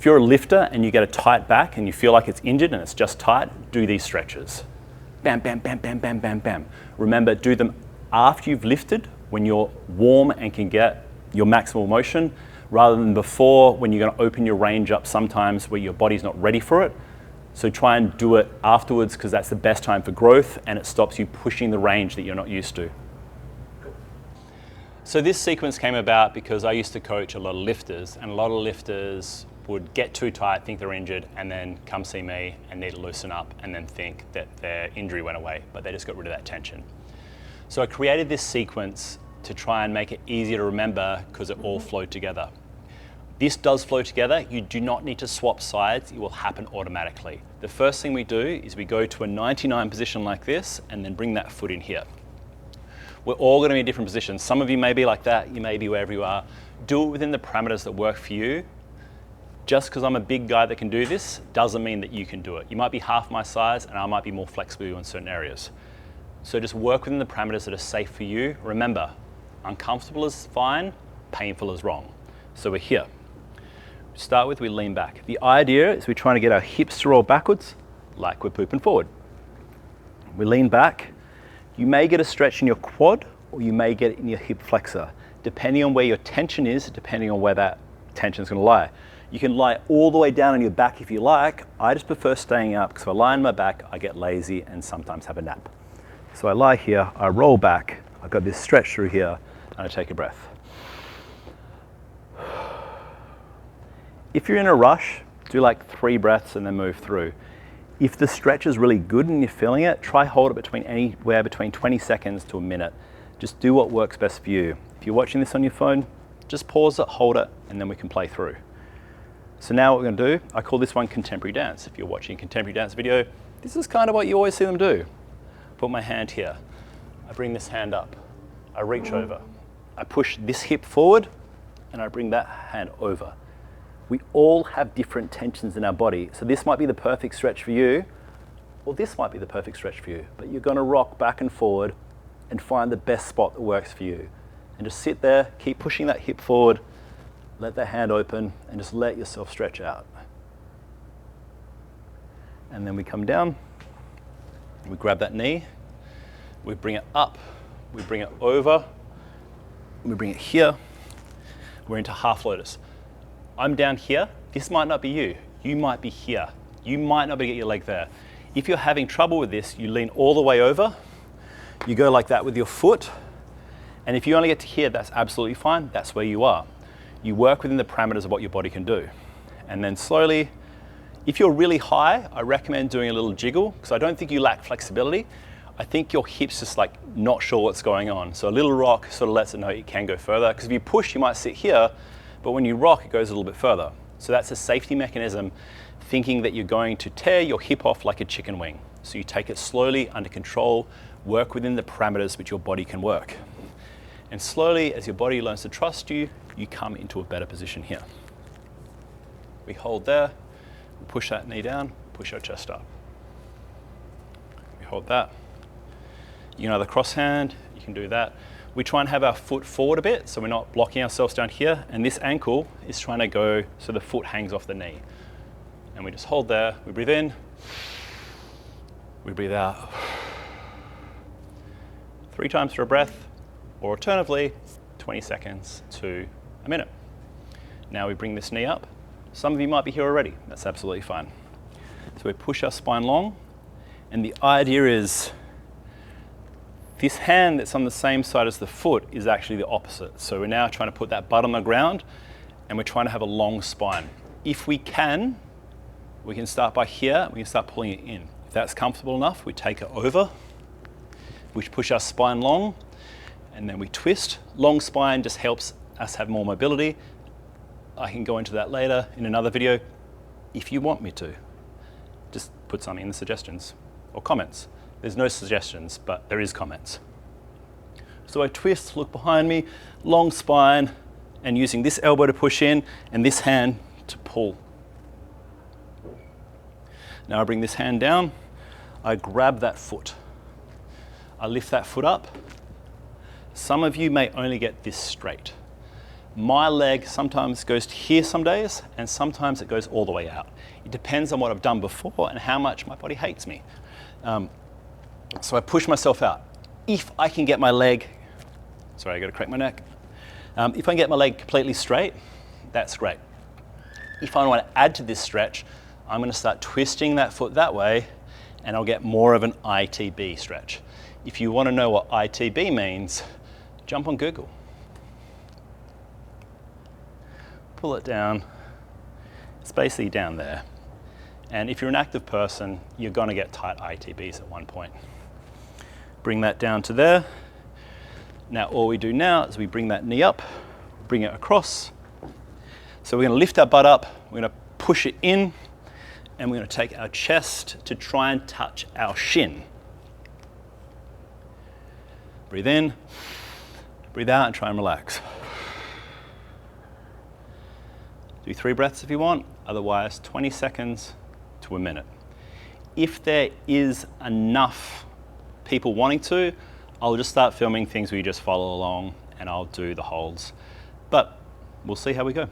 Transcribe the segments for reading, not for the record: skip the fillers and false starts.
If you're a lifter and you get a tight back and you feel like it's injured and it's just tight, do these stretches. Bam, bam, bam, bam, bam, bam, bam. Remember, do them after you've lifted, when you're warm and can get your maximal motion, rather than before when you're going to open your range up sometimes where your body's not ready for it. So try and do it afterwards because that's the best time for growth and it stops you pushing the range that you're not used to. So this sequence came about because I used to coach a lot of lifters, and a lot of lifters would get too tight, think they're injured, and then come see me and need to loosen up and then think that their injury went away, but they just got rid of that tension. So I created this sequence to try and make it easier to remember because it all flowed together. This does flow together. You do not need to swap sides. It will happen automatically. The first thing we do is we go to a 99 position like this and then bring that foot in here. We're all going to be in different positions. Some of you may be like that. You may be wherever you are. Do it within the parameters that work for you. Just because I'm a big guy that can do this doesn't mean that you can do it. You might be half my size and I might be more flexible in certain areas. So just work within the parameters that are safe for you. Remember, uncomfortable is fine, painful is wrong. So we're here. To start with, we lean back. The idea is we're trying to get our hips to roll backwards like we're pooping forward. We lean back. You may get a stretch in your quad or you may get it in your hip flexor, depending on where your tension is, depending on where that tension is going to lie. You can lie all the way down on your back if you like. I just prefer staying up because if I lie on my back, I get lazy and sometimes have a nap. So I lie here, I roll back, I've got this stretch through here, and I take a breath. If you're in a rush, do like 3 breaths and then move through. If the stretch is really good and you're feeling it, try hold it anywhere between 20 seconds to a minute. Just do what works best for you. If you're watching this on your phone, just pause it, hold it, and then we can play through. So now what we're going to do, I call this one contemporary dance. If you're watching a contemporary dance video, this is kind of what you always see them do. Put my hand here. I bring this hand up. I reach over. I push this hip forward, and I bring that hand over. We all have different tensions in our body. So this might be the perfect stretch for you, or this might be the perfect stretch for you. But you're going to rock back and forward and find the best spot that works for you. And just sit there, keep pushing that hip forward, let that hand open, and just let yourself stretch out. And then we come down, we grab that knee, we bring it up, we bring it over, we bring it here, we're into half lotus. I'm down here, this might not be you. You might be here. You might not be able to get your leg there. If you're having trouble with this, you lean all the way over, you go like that with your foot, and if you only get to here, that's absolutely fine, that's where you are. You work within the parameters of what your body can do. And then slowly, if you're really high, I recommend doing a little jiggle, because I don't think you lack flexibility. I think your hips just like not sure what's going on. So a little rock sort of lets it know you can go further, because if you push, you might sit here, but when you rock, it goes a little bit further. So that's a safety mechanism, thinking that you're going to tear your hip off like a chicken wing. So you take it slowly, under control, work within the parameters which your body can work. And slowly, as your body learns to trust you, you come into a better position here. We hold there, we push that knee down, push our chest up. We hold that. You can either cross hand, you can do that. We try and have our foot forward a bit so we're not blocking ourselves down here, and this ankle is trying to go so the foot hangs off the knee. And we just hold there, we breathe in, we breathe out. 3 times for a breath, or alternatively, 20 seconds to a minute. Now we bring this knee up. Some of you might be here already, that's absolutely fine. So we push our spine long, and the idea is this hand that's on the same side as the foot is actually the opposite. So we're now trying to put that butt on the ground, and we're trying to have a long spine. If we can start by here, we can start pulling it in. If that's comfortable enough, we take it over, we push our spine long, and then we twist. Long spine just helps us have more mobility. I can go into that later in another video if you want me to. Just put something in the suggestions or comments. There's no suggestions, but there is comments. So I twist, look behind me, long spine, and using this elbow to push in and this hand to pull. Now I bring this hand down, I grab that foot. I lift that foot up. Some of you may only get this straight. My leg sometimes goes to here some days, and sometimes it goes all the way out. It depends on what I've done before and how much my body hates me. So I push myself out. If I can get my leg, sorry, I gotta crack my neck. If I can get my leg completely straight, that's great. If I want to add to this stretch, I'm gonna start twisting that foot that way, and I'll get more of an ITB stretch. If you wanna know what ITB means, jump on Google. Pull it down. It's basically down there. And if you're an active person, you're gonna get tight ITBs at one point. Bring that down to there. Now all we do now is we bring that knee up, bring it across. So we're gonna lift our butt up, we're gonna push it in, and we're gonna take our chest to try and touch our shin. Breathe in, breathe out, and try and relax. Do 3 breaths if you want, otherwise 20 seconds to a minute. If there is enough people wanting to, I'll just start filming things where you just follow along and I'll do the holds. But we'll see how we go.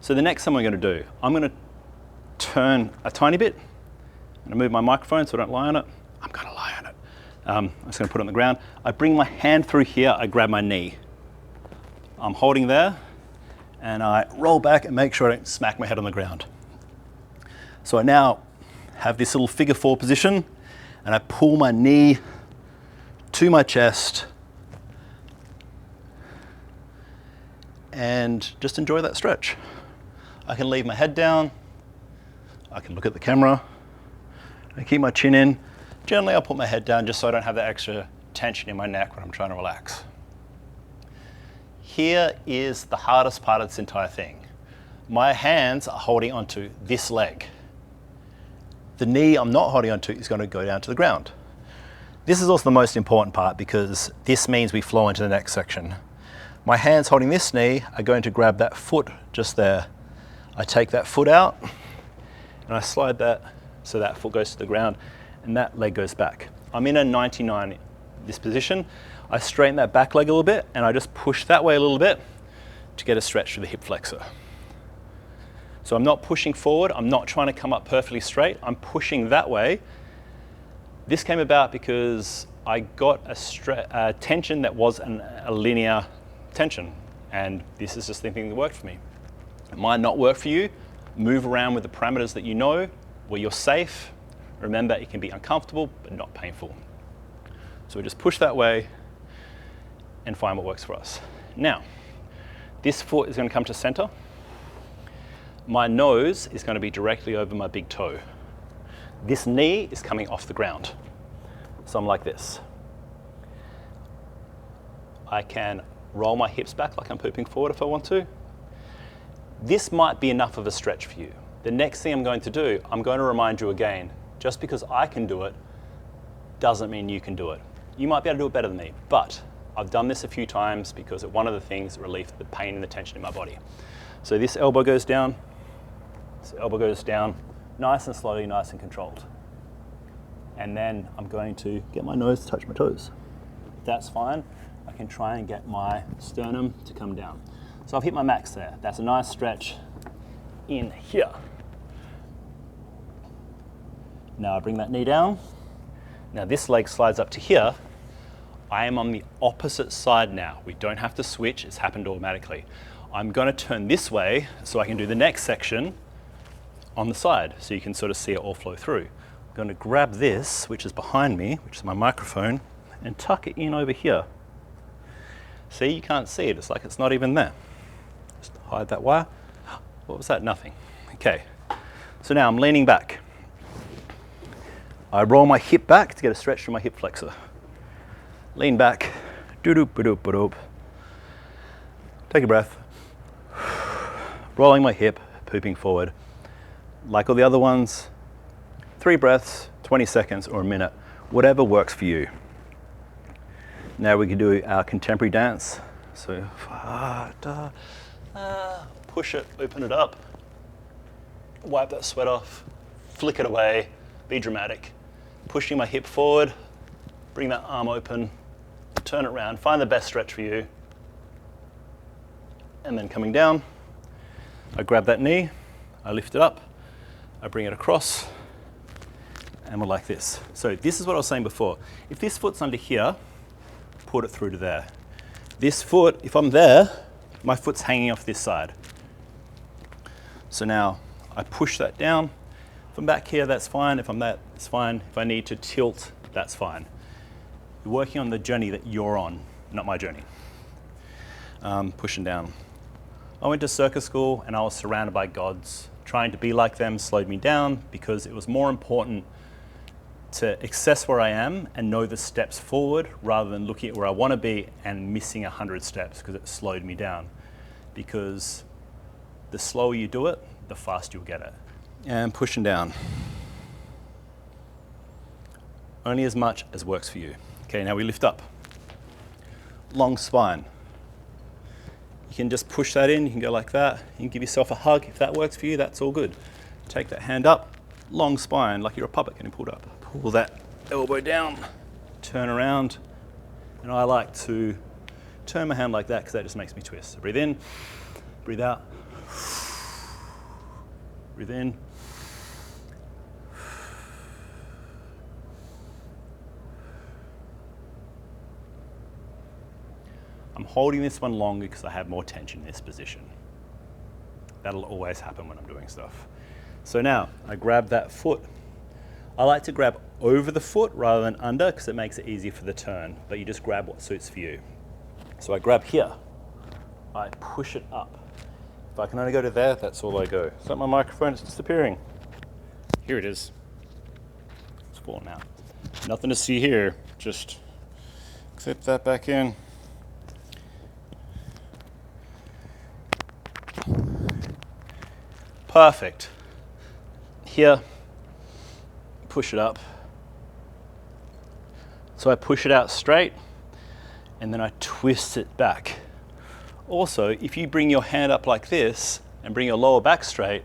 So the next thing we're going to do, I'm going to turn a tiny bit. I'm going to move my microphone so I don't lie on it. I'm going to lie on it. I'm just going to put it on the ground. I bring my hand through here, I grab my knee. I'm holding there and I roll back and make sure I don't smack my head on the ground. So I now have this little figure 4 position and I pull my knee to my chest and just enjoy that stretch. I can leave my head down, I can look at the camera, I keep my chin in. Generally I'll put my head down just so I don't have that extra tension in my neck when I'm trying to relax. Here is the hardest part of this entire thing. My hands are holding onto this leg. The knee I'm not holding onto is going to go down to the ground. This is also the most important part because this means we flow into the next section. My hands holding this knee are going to grab that foot just there. I take that foot out and I slide that so that foot goes to the ground and that leg goes back. I'm in a 99 this position. I straighten that back leg a little bit and I just push that way a little bit to get a stretch through the hip flexor. So I'm not pushing forward, I'm not trying to come up perfectly straight, I'm pushing that way. This came about because I got a tension that was a linear tension, and this is just the thing that worked for me. It might not work for you. Move around with the parameters that you know, where you're safe. Remember, it can be uncomfortable, but not painful. So we just push that way and find what works for us. Now, this foot is going to come to center. My nose is going to be directly over my big toe. This knee is coming off the ground. So I'm like this. I can roll my hips back like I'm pooping forward if I want to. This might be enough of a stretch for you. The next thing I'm going to do, I'm going to remind you again, just because I can do it doesn't mean you can do it. You might be able to do it better than me, but I've done this a few times because one of the things relieved the pain and the tension in my body. So this elbow goes down, this elbow goes down, nice and slowly, nice and controlled. And then I'm going to get my nose to touch my toes. If that's fine, I can try and get my sternum to come down. So I've hit my max there. That's a nice stretch in here. Now I bring that knee down. Now this leg slides up to here. I am on the opposite side now. We don't have to switch, it's happened automatically. I'm going to turn this way so I can do the next section on the side, so you can sort of see it all flow through. I'm going to grab this, which is behind me, which is my microphone, and tuck it in over here. See, you can't see it, it's like it's not even there. Just hide that wire. What was that? Nothing. Okay, so now I'm leaning back. I roll my hip back to get a stretch through my hip flexor. Lean back, doo-doop-ba-doop-ba-doop. Take a breath. Rolling my hip, pooping forward. Like all the other ones, 3 breaths, 20 seconds or a minute, whatever works for you. Now we can do our contemporary dance. So, push it, open it up, wipe that sweat off, flick it away, be dramatic. Pushing my hip forward, bring that arm open, turn it around, find the best stretch for you. and then coming down, I grab that knee, I lift it up, I bring it across, and we're like this. So this is what I was saying before. If this foot's under here, put it through to there. This foot, if I'm there, my foot's hanging off this side. So now I push that down. If I'm back here, that's fine. If I'm that, it's fine. If I need to tilt, that's fine. You're working on the journey that you're on, not my journey. Pushing down. I went to circus school and I was surrounded by gods. Trying to be like them slowed me down because it was more important to access where I am and know the steps forward rather than looking at where I want to be and missing 100 steps because it slowed me down. Because the slower you do it, the faster you'll get it. And pushing down. Only as much as works for you. Okay, now we lift up. Long spine. You can just push that in, you can go like that. You can give yourself a hug. If that works for you, that's all good. Take that hand up, long spine, like you're a puppet getting pulled up. Pull that elbow down, turn around, and I like to turn my hand like that because that just makes me twist. So breathe in, breathe out, breathe in. I'm holding this one longer because I have more tension in this position. That'll always happen when I'm doing stuff. So now I grab that foot. I like to grab over the foot rather than under because it makes it easier for the turn, but you just grab what suits for you. So I grab here, I push it up. If I can only go to there, that's all I go. Is that my microphone? It's disappearing. Here it is. It's falling out. Nothing to see here, just clip that back in. Perfect. Here, push it up. So I push it out straight and then I twist it back. Also, if you bring your hand up like this and bring your lower back straight,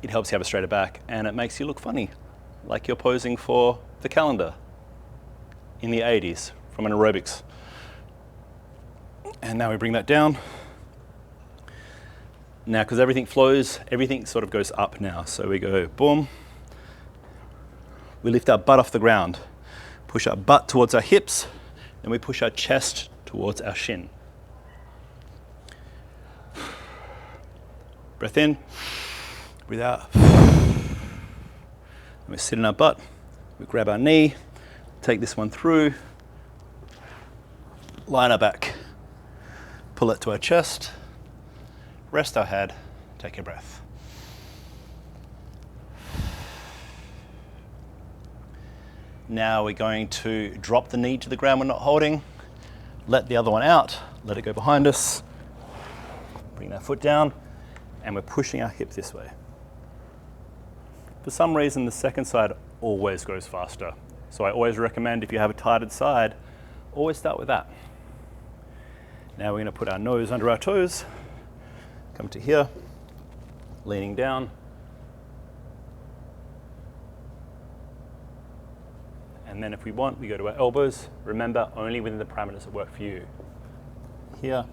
it helps you have a straighter back and it makes you look funny, like you're posing for the calendar in the 80s from an aerobics. And now we bring that down. Now, because everything flows, everything sort of goes up now. So we go boom. We lift our butt off the ground, push our butt towards our hips, and we push our chest towards our shin. Breath in, breathe out. And we sit in our butt, we grab our knee, take this one through, line our back, pull it to our chest, rest our head, take a breath. Now we're going to drop the knee to the ground we're not holding, let the other one out, let it go behind us, bring that foot down, and we're pushing our hip this way. For some reason, the second side always goes faster. So I always recommend if you have a tighted side, always start with that. Now we're going to put our nose under our toes, come to here, leaning down, and then if we want, we go to our elbows. Remember, only within the parameters that work for you. Here,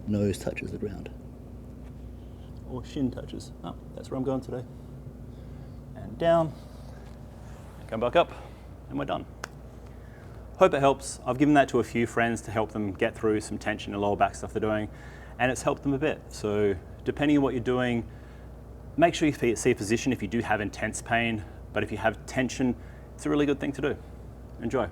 nose touches the ground, or shin touches. Oh, that's where I'm going today. And down, come back up, and we're done. Hope it helps. I've given that to a few friends to help them get through some tension and lower back stuff they're doing, and it's helped them a bit. So depending on what you're doing, make sure you see a physician if you do have intense pain, but if you have tension, it's a really good thing to do. Enjoy.